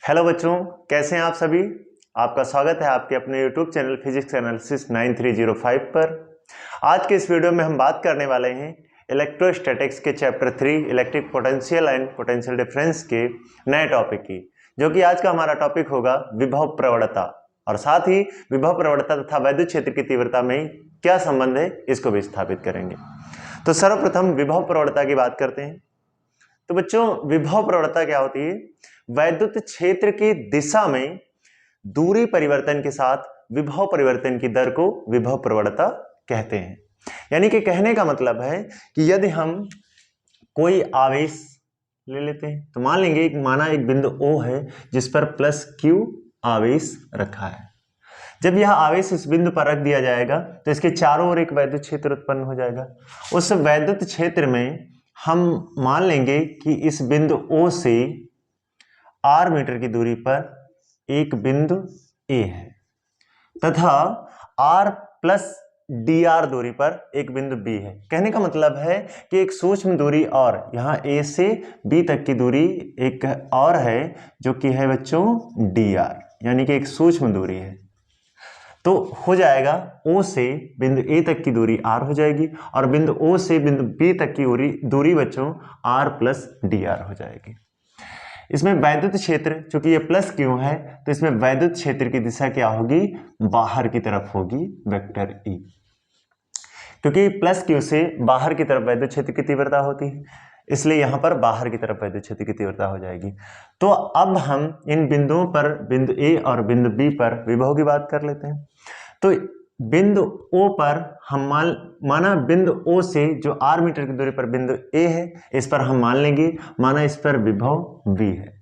Hello बच्चों, कैसे हैं आप सभी। आपका स्वागत है आपके अपने यूट्यूब चैनल फिजिक्स एनालिसिस 9305 पर। आज के इस वीडियो में हम बात करने वाले हैं इलेक्ट्रोस्टैटिक्स के chapter 3 electric potential and potential difference के नए टॉपिक की, जो कि आज का हमारा टॉपिक होगा विभव प्रवणता। और साथ ही विभव प्रवणता तथा वैद्युत क्षेत्र की तीव्रता में क्या संबंध है, इसको भी स्थापित करेंगे। तो सर्वप्रथम विभव प्रवणता की बात करते हैं। तो बच्चों, विभव प्रवणता क्या होती है? वैद्युत क्षेत्र की दिशा में दूरी परिवर्तन के साथ विभव परिवर्तन की दर को विभव प्रवणता कहते हैं। यानी कि कहने का मतलब है कि यदि हम कोई आवेश ले लेते हैं, तो मान लेंगे माना एक बिंदु O है जिस पर +Q आवेश रखा है। जब यह आवेश इस बिंदु पर रख दिया जाएगा तो इसके चारों ओर एक वैद्युत क्षेत्र उत्पन्न हो जाएगा। उस वैद्युत क्षेत्र में हम मान लेंगे कि इस बिंदु O से R मीटर की दूरी पर एक बिंदु A है तथा R प्लस dr दूरी पर एक बिंदु B है। कहने का मतलब है कि एक सूक्ष्म दूरी और यहाँ A से B तक की दूरी एक और है जो कि है बच्चों dr, यानी कि एक सूक्ष्म दूरी है। तो हो जाएगा O से बिंदु A तक की दूरी R हो जाएगी और बिंदु O से बिंदु B तक की दूरी बच्चों R प्लस dr हो जाएगी। इसमें वैद्युत क्षेत्र, चूंकि ये +Q है तो इसमें वैद्युत क्षेत्र की दिशा क्या होगी? बाहर की तरफ होगी, वेक्टर E। क्योंकि +Q से बाहर की तरफ वैद्युत क्षेत्र की तीव्रता होती है, इसलिए यहां पर बाहर की तरफ वैद्युत क्षेत्र की तीव्रता हो जाएगी। तो अब हम इन बिंदुओं पर, बिंदु A और बिंदु B पर विभव की बात कर लेते हैं। तो बिंदु O पर हम माना बिंदु O से जो R मीटर की दूरी पर बिंदु A है, इस पर हम मान लेंगे माना इस पर विभव V है।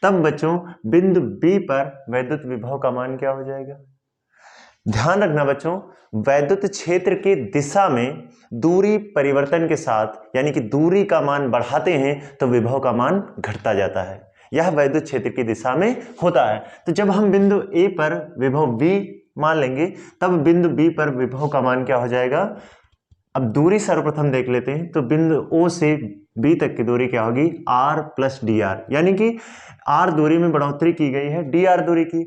तब बच्चों बिंदु B पर वैद्युत विभव का मान क्या हो जाएगा? ध्यान रखना बच्चों, वैद्युत क्षेत्र की दिशा में दूरी परिवर्तन के साथ, यानी कि दूरी का मान बढ़ाते हैं तो विभव का मान घटता जाता है। यह वैद्युत क्षेत्र की दिशा में होता है। तो जब हम बिंदु A पर विभव V मान लेंगे तब बिंदु B पर विभव का मान क्या हो जाएगा? अब दूरी सर्वप्रथम देख लेते हैं। तो बिंदु O से B तक की दूरी क्या होगी? R प्लस dr, यानी कि R दूरी में बढ़ोतरी की गई है dr दूरी की,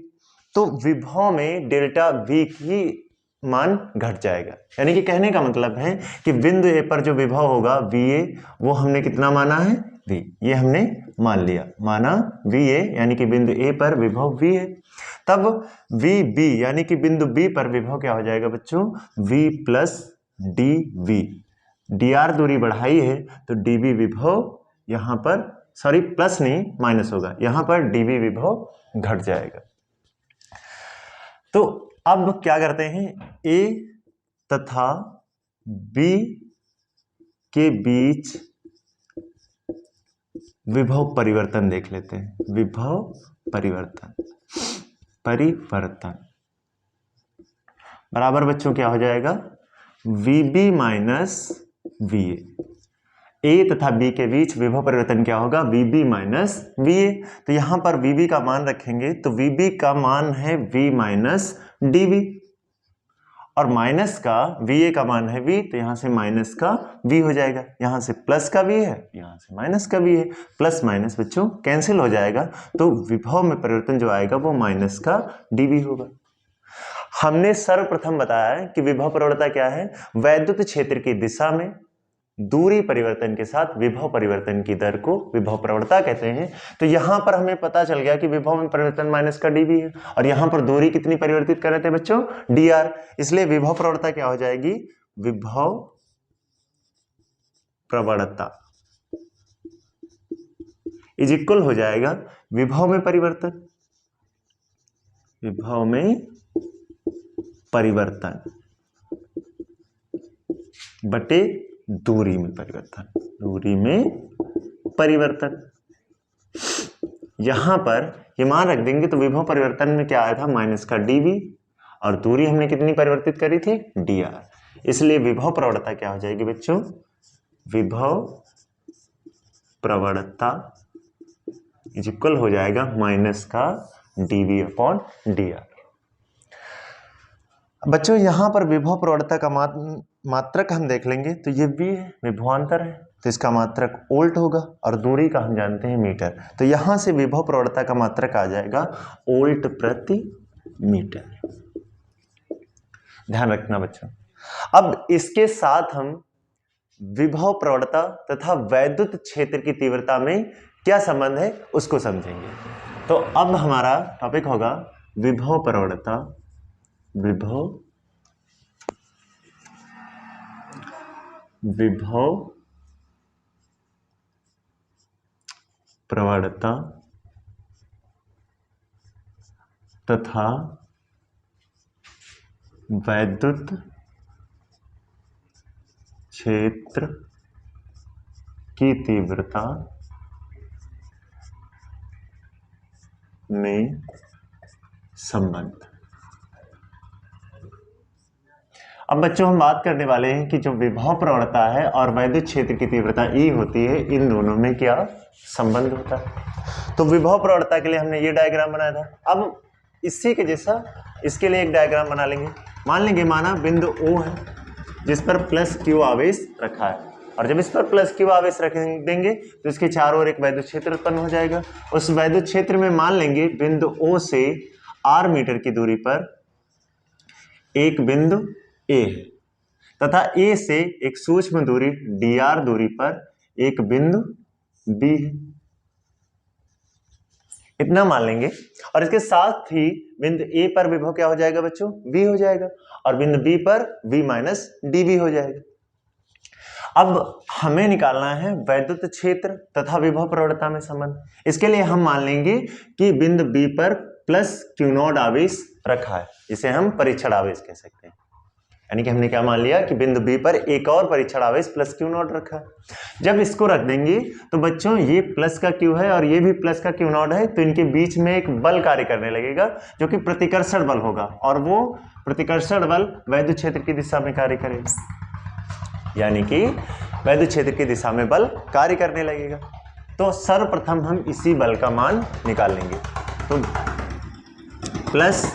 तो विभव में डेल्टा V की मान घट जाएगा। यानी कि कहने का मतलब है कि बिंदु A पर जो विभव होगा VA, वो हमने कितना माना है? V। ये हमने मान लिया, माना VA, यानी कि बिंदु A पर विभव V है। तब VB यानी कि बिंदु B पर विभव क्या हो जाएगा बच्चों? V plus dV। dr दूरी बढ़ाई है तो dV विभव यहां पर, सॉरी प्लस नहीं माइनस होगा, यहां पर dV विभव घट जाएगा। तो अब क्या करते हैं, A तथा B के बीच विभव परिवर्तन देख लेते हैं। विभव परिवर्तन बराबर बच्चों क्या हो जाएगा? VB minus VA। A तथा B के बीच विभव परिवर्तन क्या होगा? VB minus VA। तो यहां पर VB का मान रखेंगे तो VB का मान है V माइनस DV और माइनस का VA का मान है V, तो यहां से माइनस का V हो जाएगा। यहां से प्लस का V है, यहां से माइनस का V है, प्लस माइनस बच्चों कैंसिल हो जाएगा, तो विभव में परिवर्तन जो आएगा वो माइनस का dV होगा। हमने सर्वप्रथम बताया है कि विभव प्रवणता क्या है? वैद्युत क्षेत्र की दिशा में दूरी परिवर्तन के साथ विभव परिवर्तन की दर को विभव प्रवणता कहते हैं। तो यहां पर हमें पता चल गया कि विभव में परिवर्तन माइनस का dV है और यहां पर दूरी कितनी परिवर्तित कर रहे थे बच्चों? dr। इसलिए विभव प्रवणता क्या हो जाएगी? विभव प्रवणता इज इक्वल हो जाएगा विभव में परिवर्तन, विभव में परिवर्तन बटे दूरी में परिवर्तन, दूरी में परिवर्तन। यहां पर ये मान रख देंगे तो विभव परिवर्तन में क्या आया था? माइनस का dV और दूरी हमने कितनी परिवर्तित करी थी? dr। इसलिए विभव प्रवणता क्या हो जाएगी बच्चों? विभव प्रवणता इज इक्वल हो जाएगा माइनस का dV अपॉन dr। बच्चों यहां पर विभव प्रवणता का मात्रक हम देख लेंगे तो ये V है, विभवांतर है, तो इसका मात्रक वोल्ट होगा और दूरी का हम जानते हैं मीटर। तो यहां से विभव प्रवणता का मात्रक आ जाएगा वोल्ट प्रति मीटर। ध्यान रखना बच्चों। अब इसके साथ हम विभव प्रवणता तथा वैद्युत क्षेत्र की तीव्रता में क्या संबंध है उसको समझेंगे। तो अब हमारा टॉपिक होगा विभव प्रवणता, विभव प्रवणता तथा वैद्युत क्षेत्र की तीव्रता में संबंध। अब बच्चों हम बात करने वाले हैं कि जो विभव प्रवणता है और वैद्युत क्षेत्र की तीव्रता E होती है, इन दोनों में क्या संबंध होता है। तो विभव प्रवणता के लिए हमने ये डायग्राम बनाया था। अब इसी के जैसा इसके लिए एक डायग्राम बना लेंगे। मान लेंगे माना बिंदु O है जिस पर प्लस Q आवेश रखा है, और जब इस पर प्लस Q आवेश रख देंगे तो इसके चारों ओर एक वैद्युत क्षेत्र उत्पन्न हो जाएगा। उस वैद्युत क्षेत्र में मान लेंगे बिंदु O से R मीटर की दूरी पर एक बिंदु A है तथा A से एक सूक्ष्म दूरी dr दूरी पर एक बिंदु B है, इतना मान लेंगे। और इसके साथ ही बिंदु A पर विभव क्या हो जाएगा बच्चों, V हो जाएगा, और बिंदु B पर V माइनस dV हो जाएगा। अब हमें निकालना है वैद्युत क्षेत्र तथा विभव प्रवणता में संबंध। इसके लिए हम मान लेंगे कि बिंदु B पर प्लस Q0 आवेश रखा है, इसे हम परीक्षण आवेश कह सकते हैं। यानी कि हमने क्या मान लिया कि बिंदु B पर एक और परीक्षण आवेश प्लस Q0 रखा है। जब इसको रख देंगे तो बच्चों ये प्लस का Q है और ये भी प्लस का Q0 है, तो इनके बीच में एक बल कार्य करने लगेगा जो कि प्रतिकर्षण बल होगा, और वो प्रतिकर्षण बल वैद्युत क्षेत्र की दिशा में कार्य करेगा, यानी कि वैद्युत क्षेत्र की दिशा में बल कार्य करने लगेगा। तो सर्वप्रथम हम इसी बल का मान निकाल लेंगे। तो प्लस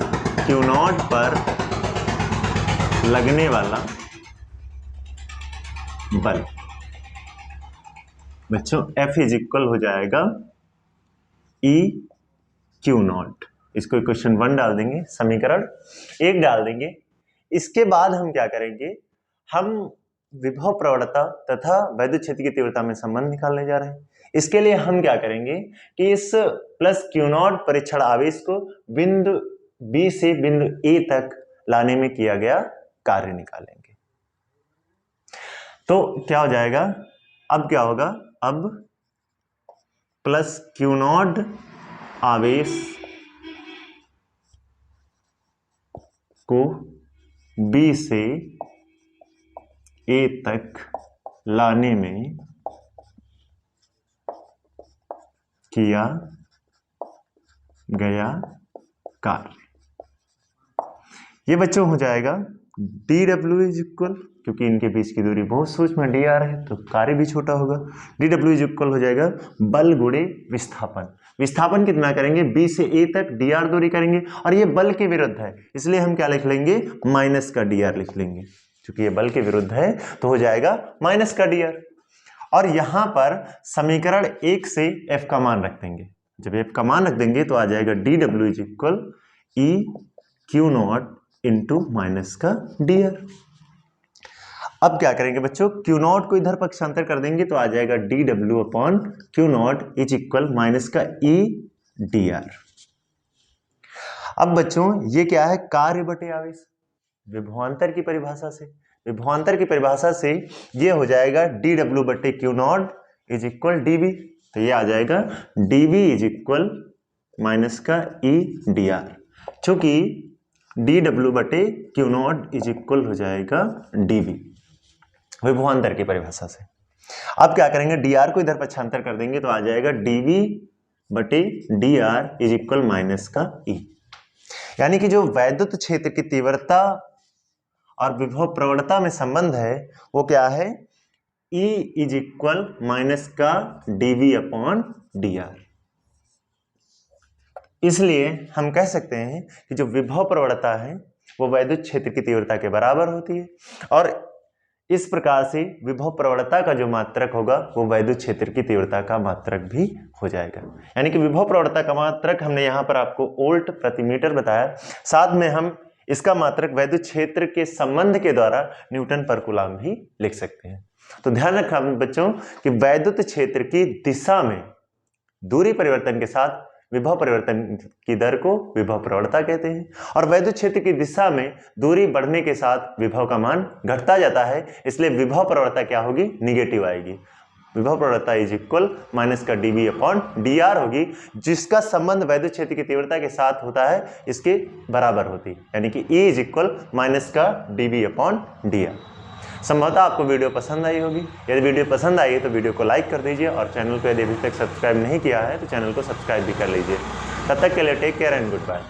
Q0 पर लगने वाला बल बच्चों F इज इक्वल हो जाएगा E Q0। इसको इक्वेशन 1 डाल देंगे, समीकरण 1 डाल देंगे। इसके बाद हम क्या करेंगे, हम विभव प्रवणता तथा वैद्युत क्षेत्र की तीव्रता में संबंध निकालने जा रहे हैं। इसके लिए हम क्या करेंगे कि इस प्लस Q0 परीक्षण आवेश को बिंदु B से बिंदु A तक लाने में किया गया कार्य निकालेंगे। तो क्या हो जाएगा, अब क्या होगा, अब प्लस Q0 आवेश को B से A तक लाने में किया गया कार्य, ये बच्चों हो जाएगा dW इज इक्वल, क्योंकि इनके बीच की दूरी बहुत सूक्ष्म dr है तो कार्य भी छोटा होगा। dW इज इक्वल हो जाएगा बल गुणे विस्थापन। विस्थापन कितना करेंगे, B से A तक dr दूरी करेंगे, और ये बल के विरुद्ध है इसलिए हम क्या लिख लेंगे, माइनस का dr लिख लेंगे। क्योंकि ये बल के विरुद्ध है तो हो जाएगा माइनस का dr। और यहां पर समीकरण 1 से F का मान रख देंगे। जब F का मान रख देंगे तो आ जाएगा dW is equal E Q0 into minus का dr। अब क्या करेंगे बच्चों, Q0 को इधर पक्षांतर कर देंगे तो आ जाएगा dW upon Q0 is equal minus का E dr। अब बच्चों ये क्या है, कार्य बटे आवेश। विभवांतर की परिभाषा से, विभवांतर की परिभाषा से ये हो जाएगा dW बटे Q0 इज इक्वल dV। तो ये आ जाएगा dV इज इक्वल माइनस का E dr। चूंकि dW बटे Q0 इज इक्वल हो जाएगा dV विभवांतर की परिभाषा से। अब क्या करेंगे, dr को इधर पक्षांतर कर देंगे तो आ जाएगा dV बटे dr इज इक्वल माइनस का E। यानी कि जो वैद्युत क्षेत्र की तीव्रता और विभव प्रवणता में संबंध है वो क्या है, E इज इक्वल माइनस का dV अपॉन dr। इसलिए हम कह सकते हैं कि जो विभव प्रवणता है वो वैद्युत क्षेत्र की तीव्रता के बराबर होती है, और इस प्रकार से विभव प्रवणता का जो मात्रक होगा वो वैद्युत क्षेत्र की तीव्रता का मात्रक भी हो जाएगा। यानी कि विभव प्रवणता का मात्रक हमने यहाँ पर आपको वोल्ट प्रति मीटर बताया, साथ में हम इसका मात्रक वैद्युत क्षेत्र के संबंध के द्वारा न्यूटन पर कूलम्ब भी लिख सकते हैं। तो ध्यान रखना बच्चों कि वैद्युत क्षेत्र की दिशा में दूरी परिवर्तन के साथ विभव परिवर्तन की दर को विभव प्रवणता कहते हैं, और वैद्युत क्षेत्र की दिशा में दूरी बढ़ने के साथ विभव का मान घटता जाता है, इसलिए विभव प्रवणता क्या होगी, निगेटिव आएगी। विभव प्रवणता इज इक्वल माइनस का dV अपॉन dr होगी, जिसका संबंध वैद्युत क्षेत्र की तीव्रता के साथ होता है, इसके बराबर होती, यानी कि E इज इक्वल माइनस का dV अपॉन dr। संभवतः आपको वीडियो पसंद आई होगी। यदि वीडियो पसंद आई है तो वीडियो को लाइक कर दीजिए, और चैनल को यदि अभी तक सब्सक्राइब नहीं किया है तो चैनल को सब्सक्राइब भी कर लीजिए। तब तक के लिए take care and good bye.